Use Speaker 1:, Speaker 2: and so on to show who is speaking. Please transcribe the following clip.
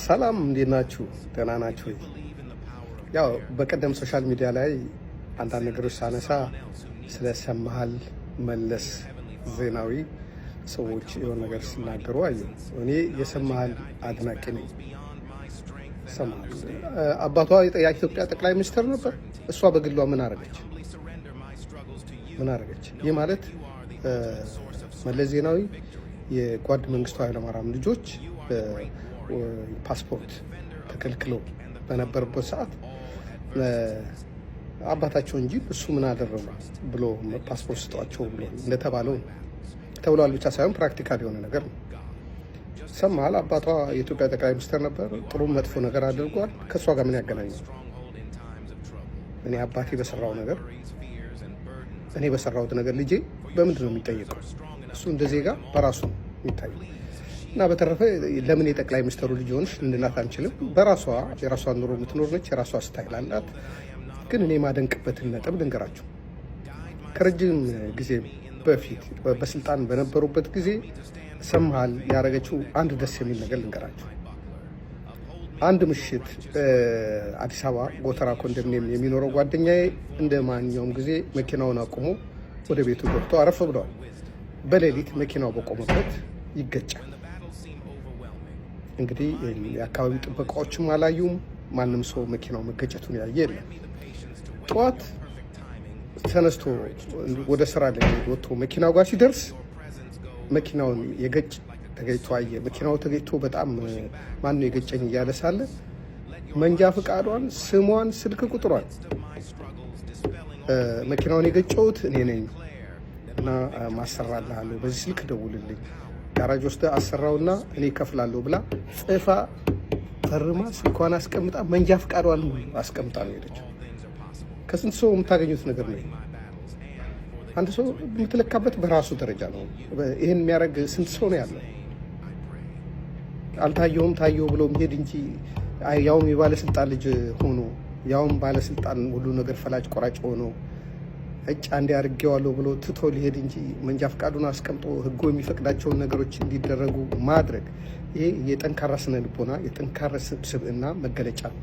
Speaker 1: ሰላም እንዴት ናችሁ? ደህና ናችሁ? ያው በቀደም ሶሻል ሚዲያ ላይ አንዳንድ ነገሮች ሳነሳ ስለ ሰምሃል መለስ ዜናዊ ሰዎች የሆነ ነገር ሲናገሩ አየሁ። እኔ የሰምሃል አድናቂ ነኝ። ሰምሃል አባቷ የኢትዮጵያ ጠቅላይ ሚኒስትር ነበር። እሷ በግሏ ምን አረገች? ይህ ማለት መለስ ዜናዊ የጓድ መንግስቱ ኃይለማርያም ልጆች ፓስፖርት ተከልክሎ በነበረበት ሰዓት አባታቸው እንጂ እሱ ምን አደረጉ ብሎ ፓስፖርት ስጧቸው ብሎ እንደተባለው ተብሏል። ብቻ ሳይሆን ፕራክቲካል የሆነ ነገር ነው። ሰምሃል አባቷ የኢትዮጵያ ጠቅላይ ሚኒስትር ነበር። ጥሩ መጥፎ ነገር አድርጓል። ከእሷ ጋር ምን ያገናኛል? እኔ አባቴ በሰራው ነገር እኔ በሰራሁት ነገር ልጄ በምንድን ነው የሚጠየቀው? እሱ እንደ ዜጋ በራሱ ነው የሚታየው። እና በተረፈ ለምን የጠቅላይ ሚኒስትሩ ልጅ ሆንሽ እንላት አንችልም። በራሷ የራሷን ኑሮ የምትኖር ነች። የራሷ ስታይል አላት። ግን እኔ ማደንቅበትን ነጥብ ልንገራቸው። ከረጅም ጊዜ በፊት በስልጣን በነበሩበት ጊዜ ሰምሃል ያደረገችው አንድ ደስ የሚል ነገር ልንገራቸው። አንድ ምሽት አዲስ አበባ ጎተራ ኮንዶሚኒየም የሚኖረው ጓደኛዬ እንደ ማንኛውም ጊዜ መኪናውን አቁሞ ወደ ቤቱ ገብቶ አረፍ ብለዋል። በሌሊት መኪናው በቆመበት ይገጫል። እንግዲህ የአካባቢ ጥበቃዎችም አላዩም። ማንም ሰው መኪናው መገጨቱን ያየ የለም። ጠዋት ተነስቶ ወደ ስራ ለመሄድ ወጥቶ መኪናው ጋር ሲደርስ መኪናውን ተገጭቶ አየ። መኪናው ተገጭቶ በጣም ማነው የገጨኝ እያለ ሳለ መንጃ ፈቃዷን፣ ስሟን፣ ስልክ ቁጥሯን መኪናውን የገጨሁት እኔ ነኝ እና ማሰራልሃለሁ፣ በዚህ ስልክ ደውልልኝ፣ ጋራጅ ወስደ አሰራውና እኔ ከፍላለሁ ብላ ጽፋ ፈርማ ስልኳን አስቀምጣ መንጃ ፈቃዷን አስቀምጣ ነው ሄደችው። ከስንት ሰው የምታገኙት ነገር ነው። አንድ ሰው የምትለካበት በራሱ ደረጃ ነው። ይህን የሚያደርግ ስንት ሰው ነው ያለው? አልታየውም ታየው ብሎ መሄድ እንጂ ያውም የባለስልጣን ልጅ ሆኖ ያውም ባለስልጣን ሁሉ ነገር ፈላጭ ቆራጭ ሆኖ አንዴ አድርጌዋለሁ ብሎ ትቶ ሊሄድ እንጂ መንጃ ፈቃዱን አስቀምጦ ሕጉ የሚፈቅዳቸውን ነገሮች እንዲደረጉ ማድረግ ይሄ የጠንካራ ስነ ልቦና የጠንካራ ስብዕና መገለጫ ነው።